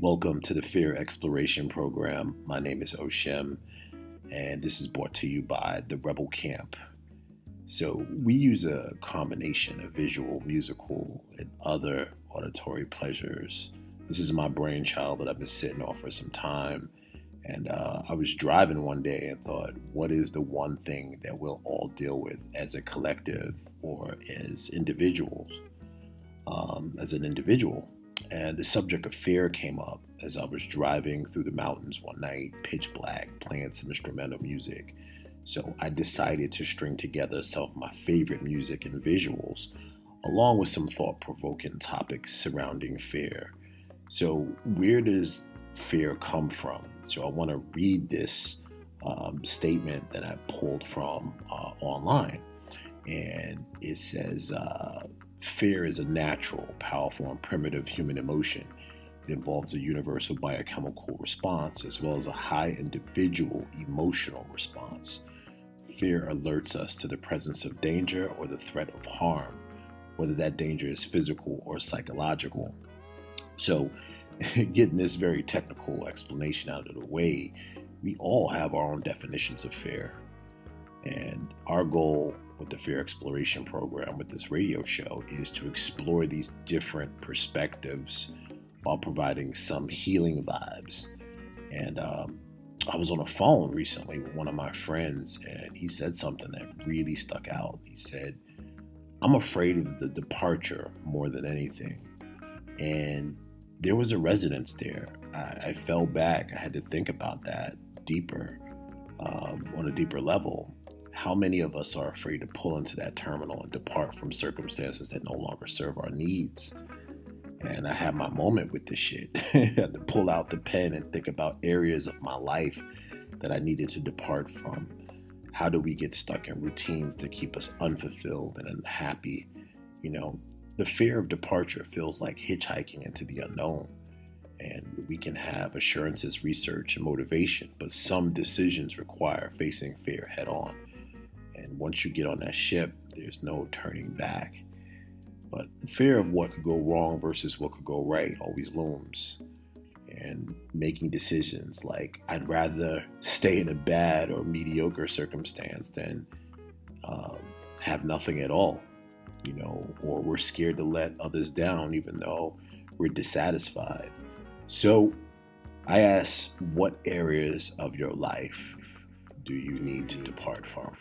Welcome to the Fear Exploration Program. My name is Oshem, and this is brought to you by the Rebel Camp. So we use a combination of visual, musical, and other auditory pleasures. This is my brainchild that I've been sitting on for some time. And I was driving one day and thought, what is the one thing that we'll all deal with as a collective or as individuals? As an individual. And the subject of fear came up as I was driving through the mountains one night, pitch black, playing some instrumental music. So I decided to string together some of my favorite music and visuals, along with some thought-provoking topics surrounding fear. So where does fear come from? So I want to read this statement that I pulled from online. And it says, fear is a natural, powerful, and primitive human emotion. It involves a universal biochemical response as well as a high individual emotional response. Fear alerts us to the presence of danger or the threat of harm, whether that danger is physical or psychological. So, getting this very technical explanation out of the way, we all have our own definitions of fear. And our goal with the Fear Exploration Program with this radio show is to explore these different perspectives while providing some healing vibes. And I was on the phone recently with one of my friends, and he said something that really stuck out. He said, I'm afraid of the departure more than anything. And there was a resonance there. I fell back. I had to think about that deeper, on a deeper level. How many of us are afraid to pull into that terminal and depart from circumstances that no longer serve our needs? And I had my moment with this shit. I had to pull out the pen and think about areas of my life that I needed to depart from. How do we get stuck in routines that keep us unfulfilled and unhappy? You know, the fear of departure feels like hitchhiking into the unknown. And we can have assurances, research, and motivation, but some decisions require facing fear head on. And once you get on that ship, there's no turning back. But the fear of what could go wrong versus what could go right always looms. And making decisions like, I'd rather stay in a bad or mediocre circumstance than have nothing at all, you know, or we're scared to let others down even though we're dissatisfied. So I ask, what areas of your life do you need to depart from?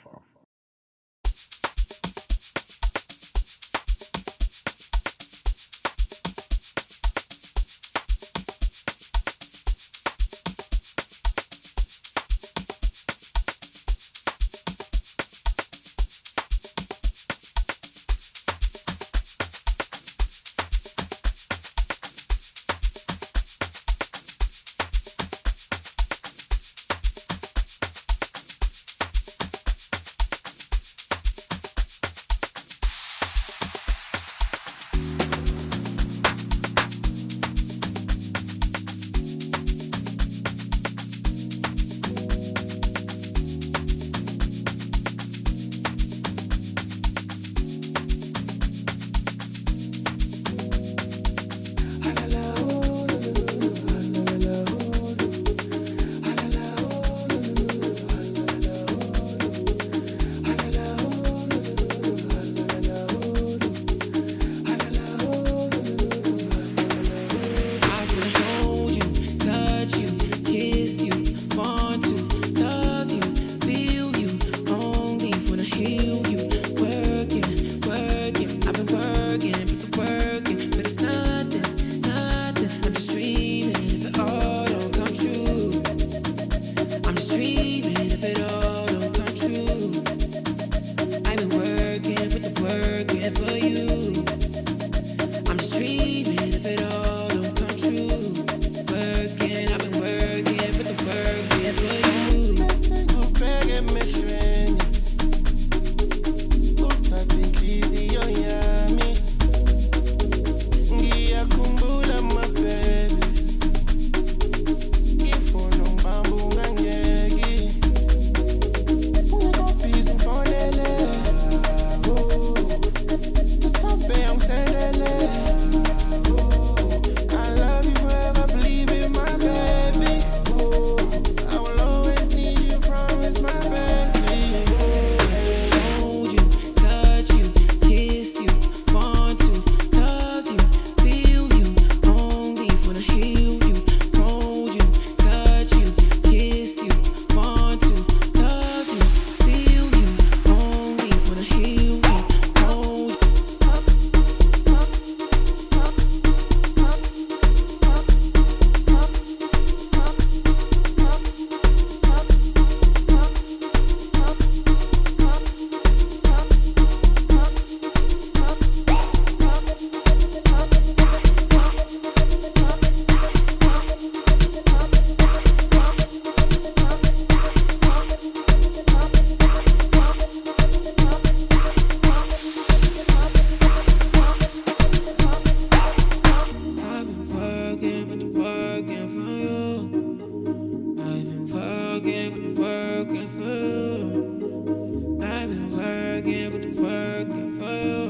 working, put the work in for you. I've been working, put the work in for you.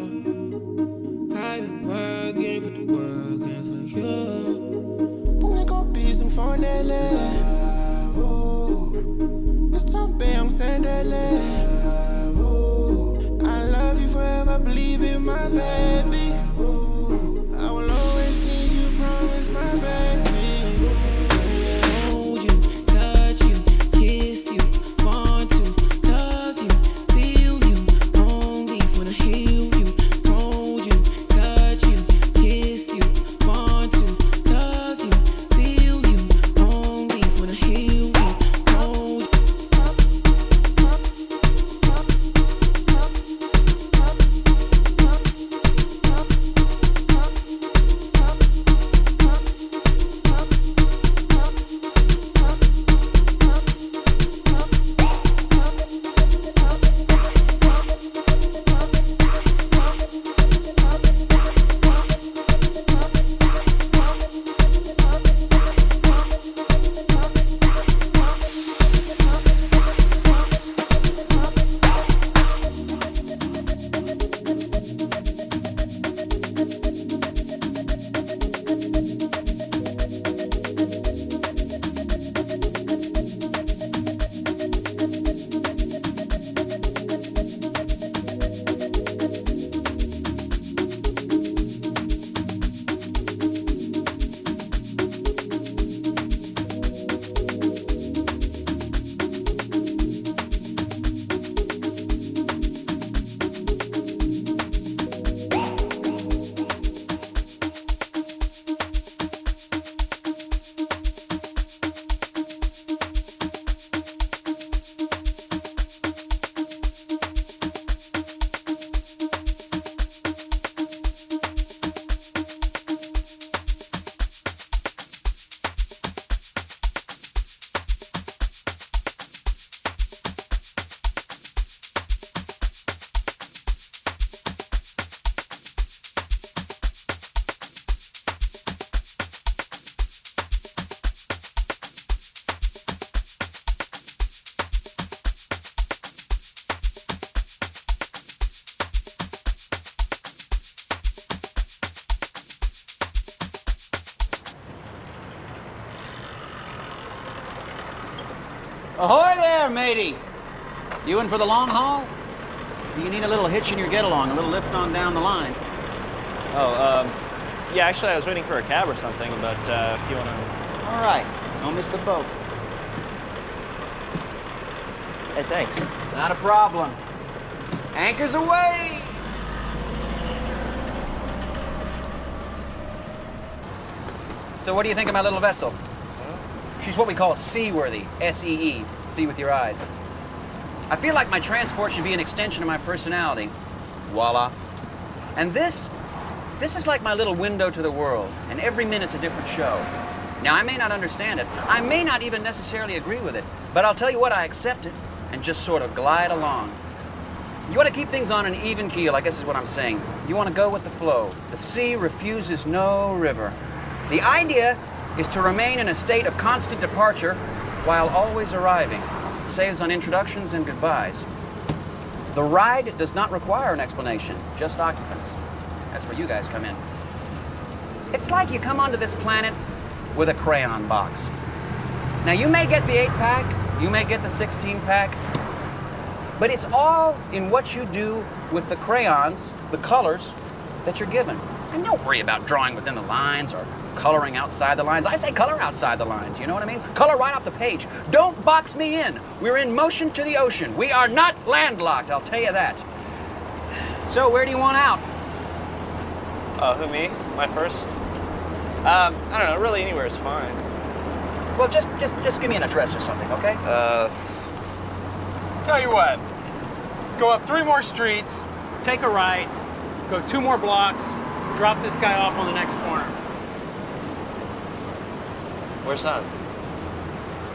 I've been working, put the work in for you. Pour les copies, une fondelle. It's something I'm sending. I love you forever, believe in my baby. I will always need you, promise my baby. Hold you, touch you, kiss you, want to love you, feel you, only wanna heal you. Hold you, touch you, kiss you, want to love you, feel you, only wanna heal you. Hold you. Ahoy there, matey! You in for the long haul? Do you need a little hitch in your get-along, a little lift on down the line? Yeah, actually I was waiting for a cab or something, but if you want to... All right, don't miss the boat. Hey, thanks. Not a problem. Anchors away! So what do you think of my little vessel? She's what we call seaworthy, S-E-E, see with your eyes. I feel like my transport should be an extension of my personality. Voila. And this is like my little window to the world, and every minute's a different show. Now, I may not understand it. I may not even necessarily agree with it, but I'll tell you what, I accept it and just sort of glide along. You want to keep things on an even keel, I guess is what I'm saying. You want to go with the flow. The sea refuses no river. The idea is to remain in a state of constant departure while always arriving. It saves on introductions and goodbyes. The ride does not require an explanation, just occupants. That's where you guys come in. It's like you come onto this planet with a crayon box. Now, you may get the 8-pack, you may get the 16-pack, but it's all in what you do with the crayons, the colors that you're given. And don't worry about drawing within the lines or coloring outside the lines. I say color outside the lines, you know what I mean? Color right off the page. Don't box me in. We're in motion to the ocean. We are not landlocked, I'll tell you that. So, where do you want out? Who, me? My first? I don't know, really anywhere is fine. Well, just give me an address or something, okay? Tell you what, go up 3 more streets, take a right, go 2 more blocks, drop this guy off on the next corner. Where's that?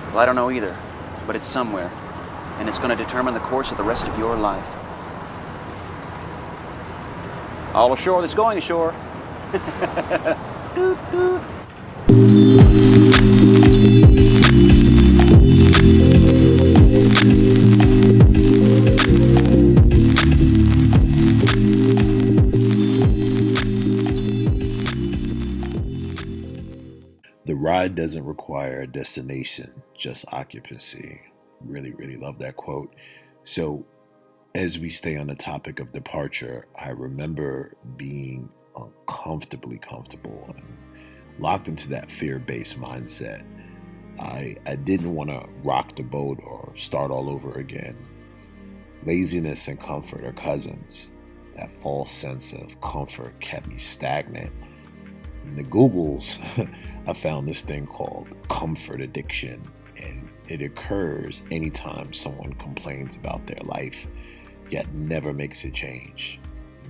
Well, I don't know either, but it's somewhere, and it's going to determine the course of the rest of your life. All ashore that's going ashore. Doot, doot. Life doesn't require a destination, just occupancy. Really, really love that quote. So, as we stay on the topic of departure, I remember being uncomfortably comfortable and locked into that fear-based mindset. I didn't want to rock the boat or start all over again. Laziness and comfort are cousins. That false sense of comfort kept me stagnant. In the Googles, I found this thing called comfort addiction, and it occurs anytime someone complains about their life, yet never makes a change.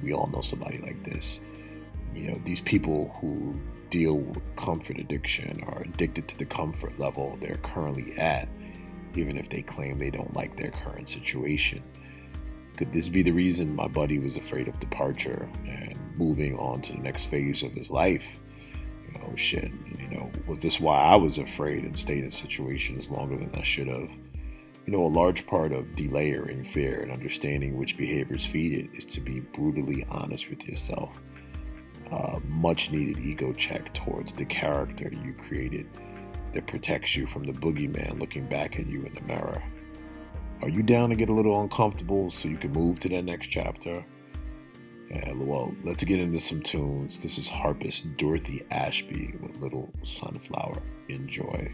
We all know somebody like this. You know, these people who deal with comfort addiction are addicted to the comfort level they're currently at, even if they claim they don't like their current situation. Could this be the reason my buddy was afraid of departure and moving on to the next phase of his life? Was this why I was afraid and stayed in situations longer than I should have? A large part of delayering fear and understanding which behaviors feed it is to be brutally honest with yourself. Much needed ego check towards the character you created that protects you from the boogeyman looking back at you in the mirror. Are you down to get a little uncomfortable so you can move to that next chapter? Well, let's get into some tunes. This is harpist Dorothy Ashby with Little Sunflower. Enjoy.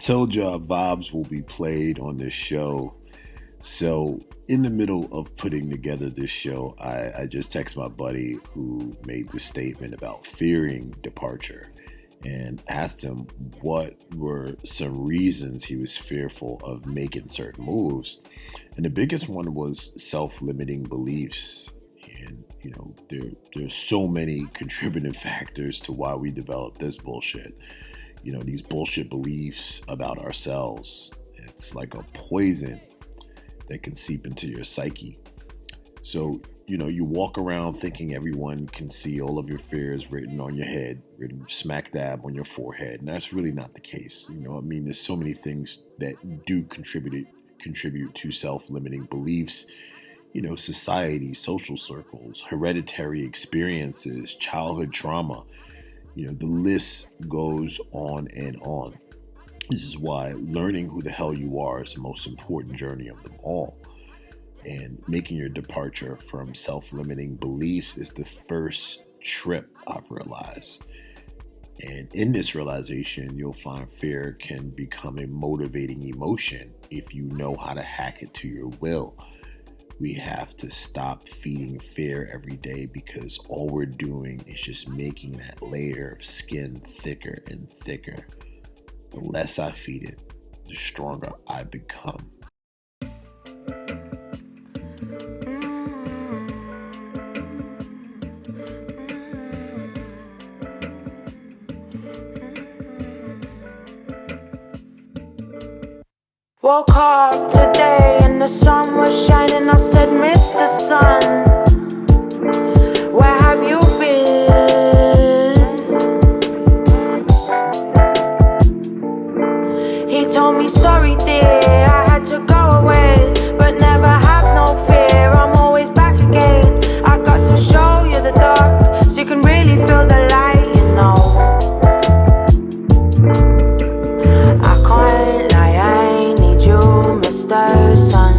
Told you our vibes will be played on this show. So in the middle of putting together this show, I just text my buddy who made the statement about fearing departure and asked him what were some reasons he was fearful of making certain moves. And the biggest one was self-limiting beliefs. And, you know, there's so many contributing factors to why we developed this bullshit. You know, these bullshit beliefs about ourselves. It's like a poison that can seep into your psyche. So, you know, you walk around thinking everyone can see all of your fears written on your head, written smack dab on your forehead. And that's really not the case. You know, I mean, there's so many things that do contribute to self-limiting beliefs. You know, society, social circles, hereditary experiences, childhood trauma. You know, the list goes on and on. This is why learning who the hell you are is the most important journey of them all. And making your departure from self-limiting beliefs is the first trip, I've realized. And in this realization, you'll find fear can become a motivating emotion if you know how to hack it to your will. We have to stop feeding fear every day, because all we're doing is just making that layer of skin thicker and thicker. The less I feed it, the stronger I become. Woke up today and the sun was shining. I said, Mr. Sun, where have you been? He told me, sorry dear, I had to go away, but never have no fear, I'm always back again. I got to show you the dark, so you can really feel the light, you know. I can't lie, I need you, Mr. Sun.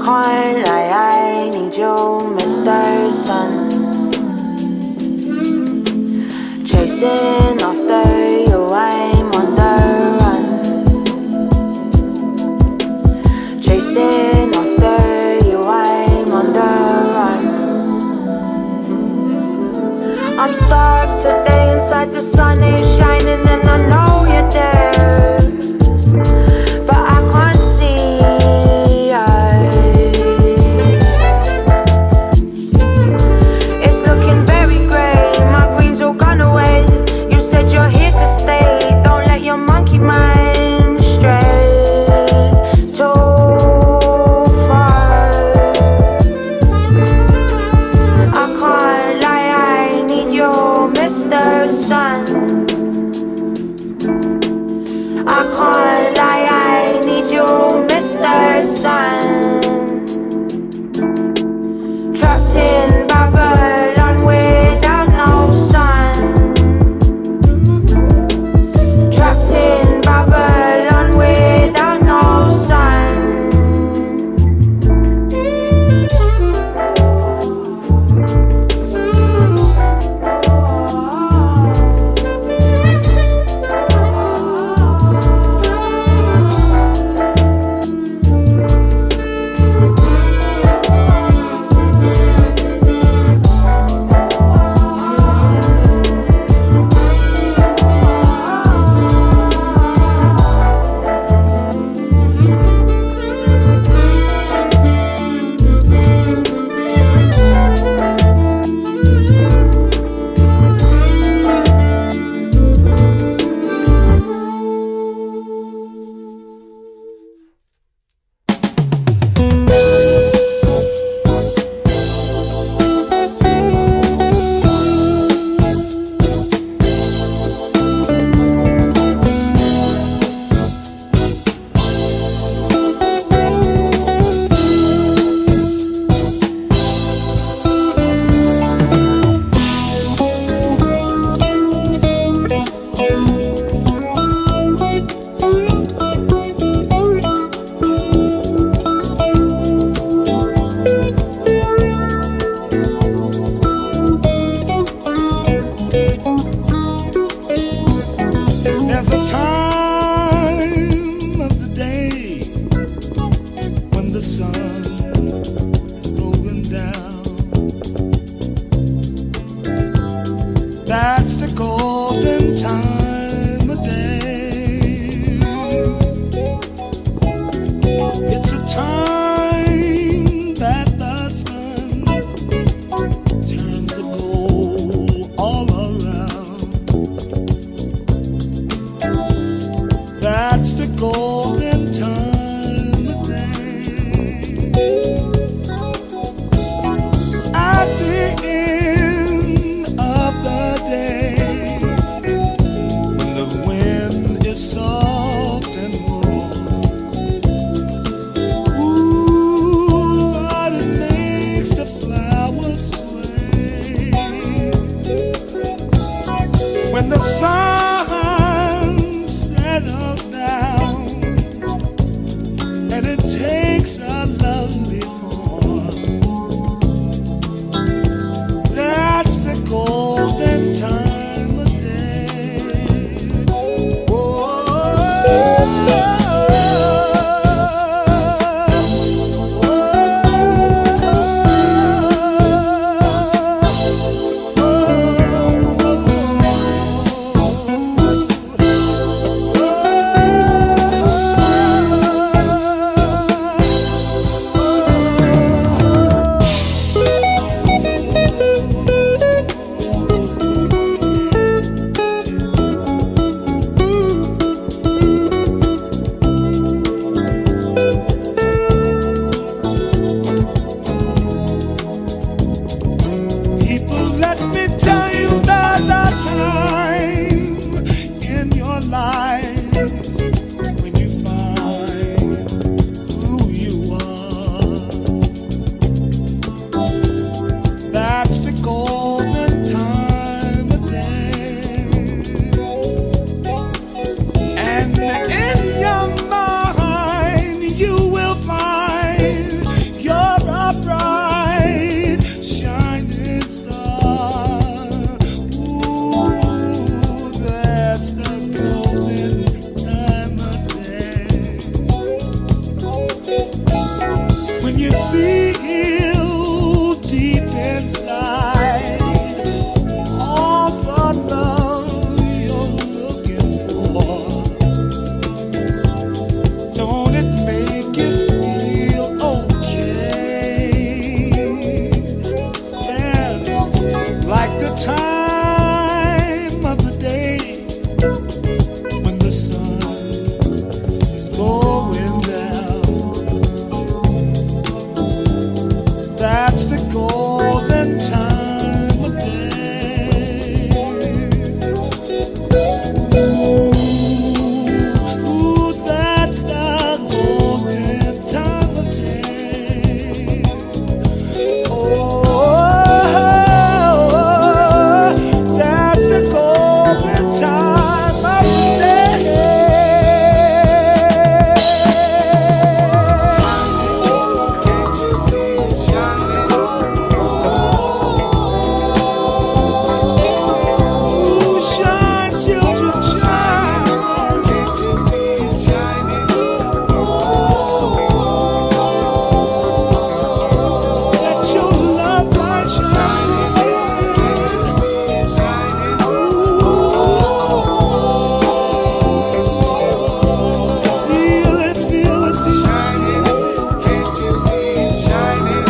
can't lie, I need you, Mr. Sun. Chasing after you, I'm on the run. Chasing after you, I'm on the run. I'm stuck today inside, the sun is shining and I know you're there, but I can't see you. It's looking very grey, my green's all gone away. You said you're here to stay, don't let your monkey mind stray too far. I can't lie, I need you, Mr. Sun. I can't lie, I need you, Mr. Sun. Trapped in Babylon without no sun. Trapped in Babylon without no sun. There's a time of the day when the sun is going down. That's the golden time of day. It's a time that the sun turns to gold all around. That's the golden time of day. At the end of the day, when the wind is soft and warm, ooh, you feel deep inside all the love you're looking for. Don't it make you feel okay? Yes, like the time of the day when the sun is going down. That's the golden time of day. Ooh, that's the golden time of day. Oh, that's the golden time of day. Can't you see it shining? Ooh, shine, children, shine. Can't you see it shining? Let your love light shine. Can't you see it shining? Feel it, feel it, shining. Can't you see it shining?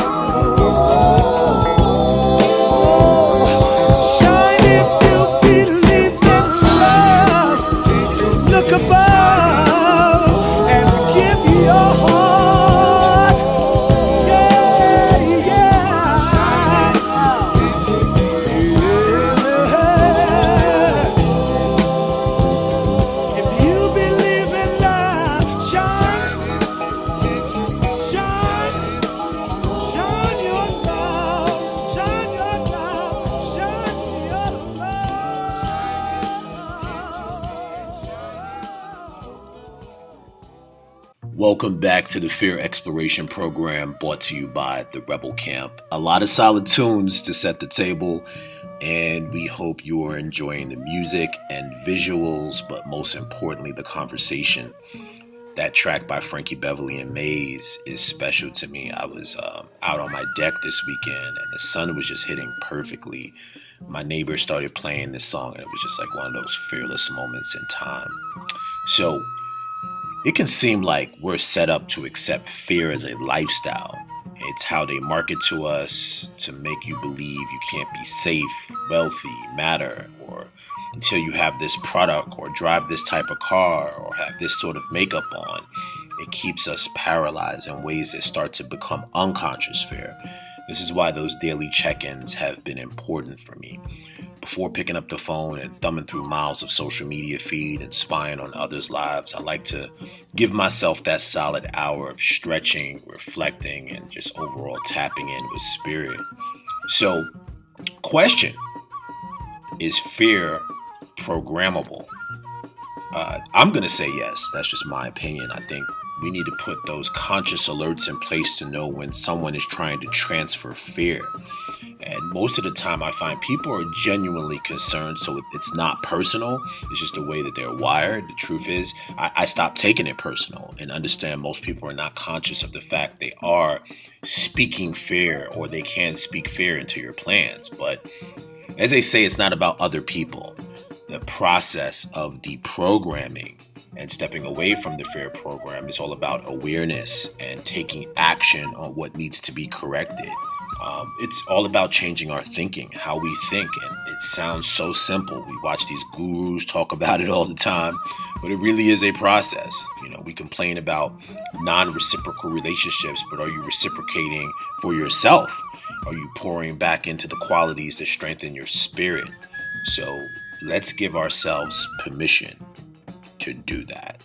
Shine if you believe in love. Look above and give your heart. Yeah, yeah. Shine. Can't you see it shining? If you believe in love, shine. Can't you see shine? Shine your love, shine your love, shine your love. Welcome back to the Fear Exploration Program, brought to you by the Rebel Camp. A lot of solid tunes to set the table, and we hope you are enjoying the music and visuals, but most importantly, the conversation. That track by Frankie Beverly and Maze is special to me. I was out on my deck this weekend, and the sun was just hitting perfectly. My neighbor started playing this song, and it was just like one of those fearless moments in time. So it can seem like we're set up to accept fear as a lifestyle. It's how they market to us to make you believe you can't be safe, wealthy, matter, or until you have this product or drive this type of car or have this sort of makeup on. It keeps us paralyzed in ways that start to become unconscious fear. This is why those daily check-ins have been important for me. Before picking up the phone and thumbing through miles of social media feed and spying on others' lives, I like to give myself that solid hour of stretching, reflecting, and just overall tapping in with spirit. So, question, is fear programmable? I'm going to say yes. That's just my opinion. I think we need to put those conscious alerts in place to know when someone is trying to transfer fear. And most of the time I find people are genuinely concerned, so it's not personal. It's just the way that they're wired. The truth is, I stopped taking it personal and understand most people are not conscious of the fact they are speaking fear, or they can speak fear into your plans. But as they say, it's not about other people. The process of deprogramming and stepping away from the fear program is all about awareness and taking action on what needs to be corrected. It's all about changing our thinking, how we think, and it sounds so simple. We watch these gurus talk about it all the time, but it really is a process. You know, we complain about non-reciprocal relationships, but are you reciprocating for yourself? Are you pouring back into the qualities that strengthen your spirit? So let's give ourselves permission to do that.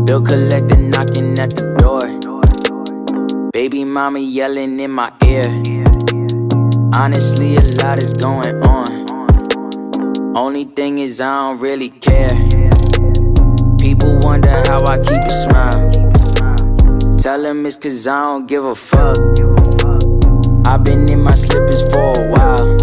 Bill collector knocking at the door. Baby mama yelling in my ear. Honestly, a lot is going on. Only thing is I don't really care. People wonder how I keep a smile. tell him it's cause I don't give a fuck. I've been in my slippers for a while.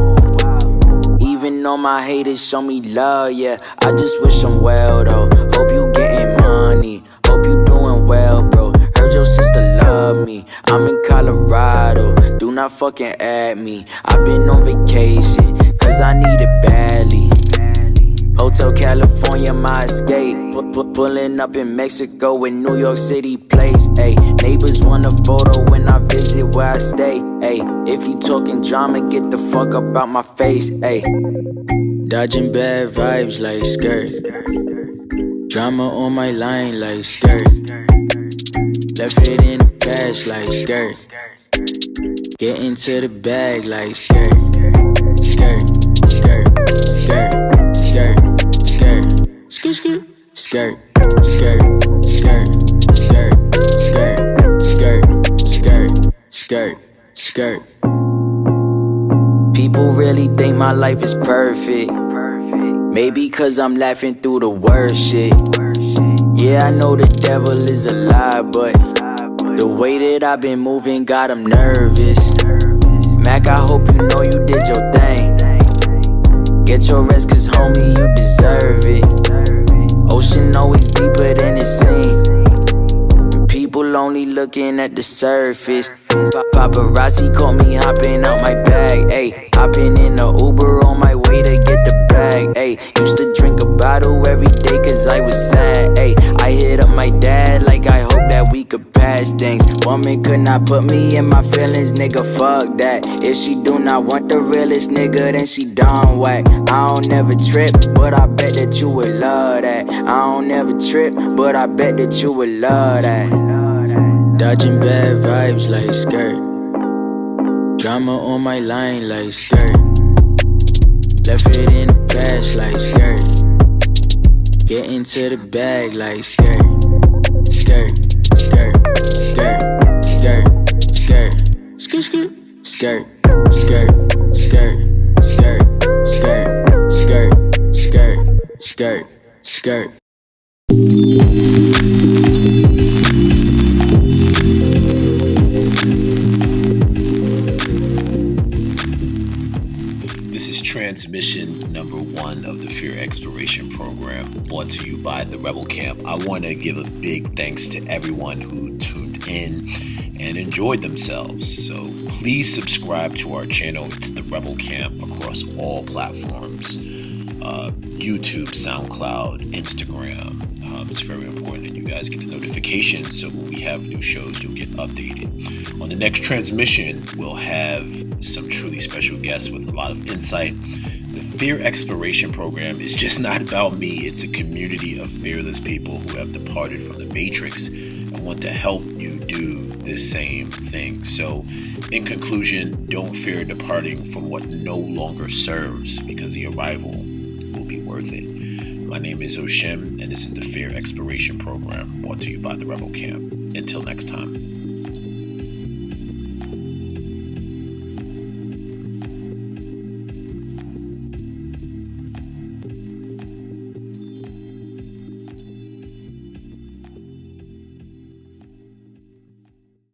Even though my haters show me love, yeah, I just wish I'm well though. Hope you getting money, hope you doing well, bro. Heard your sister love me, I'm in Colorado, do not fucking add me. I've been on vacation, cause I need it badly. Hotel California, my escape. Pulling up in Mexico with New York City plays. Ayy, neighbors want a photo when I visit where I stay. Ayy, if you talking drama, get the fuck up out my face. Ayy, dodging bad vibes like skirt. Drama on my line like skirt. Left it in the cash like skirt. Get into the bag like skirt. Skirt, skirt, skirt, skirt, skirt, skirt, skirt, skirt, skirt, skirt, skirt, skirt, skirt, skirt, skirt, skirt. People really think my life is perfect. Maybe cause I'm laughing through the worst shit. Yeah, I know the devil is a lie, but the way that I've been moving got him nervous. Mac, I hope you know you did your thing. Get your rest cause homie, you deserve it. Ocean always deeper than it seems. People only looking at the surface. Paparazzi caught me hopping out my bag. Ayy, hopping in the Uber on my way to get the bag. Ayy, used to drink a bottle every day cause I was sad. Ayy, I hit up my dad like I hope that we could pass things. Woman could not put me in my feelings, nigga, fuck that. If she do not want the realest nigga, then she done whack. I don't never trip, but I bet that you would love that. I don't never trip, but I bet that you would love that. Dodging bad vibes like skirt. Drama on my line like skirt. Left it in the cash like skirt. Get into the bag like skirt. Skirt, skirt, skirt, skirt, skirt, skirt, skirt, skirt, skirt, skirt, skirt, skirt, skirt, skirt, skirt. This is transmission number 1 of the Fear Exploration Program, brought to you by the Rebel Camp. I want to give a big thanks to everyone who tuned in and enjoyed themselves. So please subscribe to our channel. It's the Rebel Camp across all platforms. YouTube, SoundCloud, Instagram. It's very important that you guys get the notifications so when we have new shows, you'll get updated. On the next transmission, we'll have some truly special guests with a lot of insight. The Fear Exploration Program is just not about me. It's a community of fearless people who have departed from the Matrix and want to help you do the same thing. So, in conclusion, don't fear departing from what no longer serves, because the arrival will be worth it. My name is Oshem, and this is the Fear Exploration Program, brought to you by the Rebel Camp. Until next time.